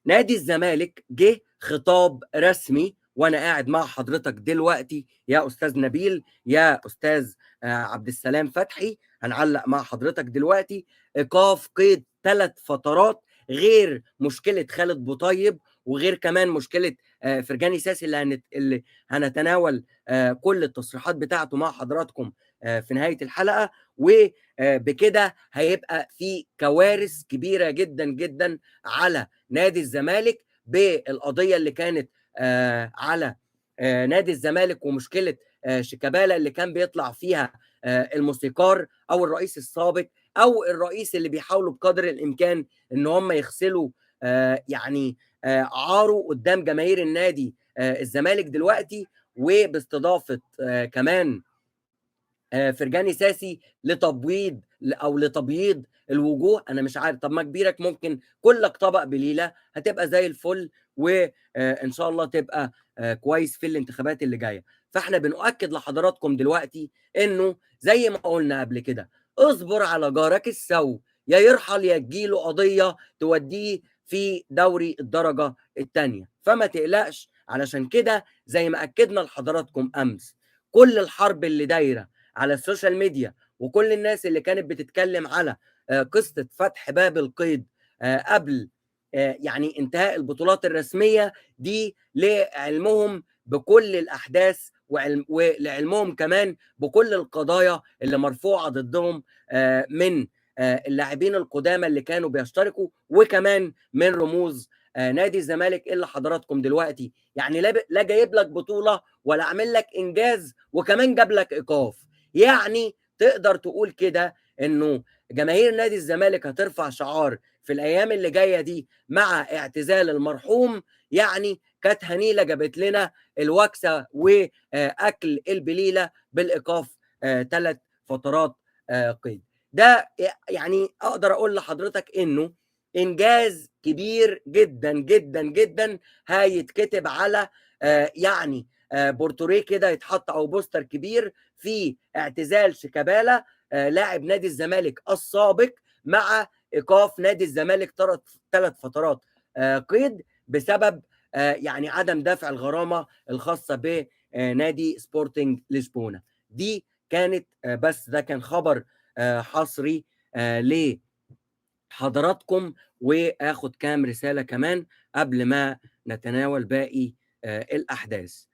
نادي الزمالك جه خطاب رسمي وانا قاعد مع حضرتك دلوقتي يا استاذ نبيل يا استاذ عبد السلام فتحي. هنعلق مع حضرتك دلوقتي ايقاف قيد 3 فترات، غير مشكله خالد بوطيب وغير كمان مشكله فرجاني ساسي اللي هنتناول كل التصريحات بتاعته مع حضراتكم في نهايه الحلقه. وبكده هيبقى في كوارث كبيره جدا جدا على نادي الزمالك بالقضيه اللي كانت على نادي الزمالك، ومشكله شيكابالا اللي كان بيطلع فيها الموسيقار او الرئيس السابق او الرئيس اللي بيحاولوا بقدر الامكان ان هم يغسلوا يعني عاره قدام جماهير النادي الزمالك دلوقتي، وباستضافه كمان فرجاني ساسي لتبويض او لتبييض الوجوه. انا مش عارف، طب ما كبيرك ممكن كلك طبق بليله هتبقى زي الفل، وان شاء الله تبقى كويس في الانتخابات اللي جايه. فاحنا بنؤكد لحضراتكم دلوقتي انه زي ما قلنا قبل كده، اصبر على جارك السو، يا يرحل يا تجيله قضيه توديه في دوري الدرجه الثانيه. فما تقلقش، علشان كده زي ما اكدنا لحضراتكم امس، كل الحرب اللي دايره على السوشيال ميديا وكل الناس اللي كانت بتتكلم على قصة فتح باب القيد قبل يعني انتهاء البطولات الرسمية دي، لعلمهم بكل الأحداث ولعلمهم كمان بكل القضايا اللي مرفوعة ضدهم من اللاعبين القدامى اللي كانوا بيشتركوا، وكمان من رموز نادي الزمالك اللي حضراتكم دلوقتي يعني لا جايب لك بطولة ولا عامل لك إنجاز، وكمان جاب لك إيقاف. يعني تقدر تقول كده انه جماهير نادي الزمالك هترفع شعار في الايام اللي جايه دي مع اعتزال المرحوم. يعني كانت هنيله جابت لنا الوكسه واكل البليله بالايقاف 3 فترات قيد. ده يعني اقدر اقول لحضرتك انه انجاز كبير جدا جدا جدا هيتكتب على يعني بورتوريه كده يتحط او بوستر كبير في اعتزال شيكابالا لاعب نادي الزمالك السابق مع ايقاف نادي الزمالك 3 فترات قيد بسبب يعني عدم دفع الغرامه الخاصه بنادي سبورتنج لشبونه. دي كانت بس ده كان خبر حصري لحضراتكم. واخد كام رساله كمان قبل ما نتناول باقي الاحداث.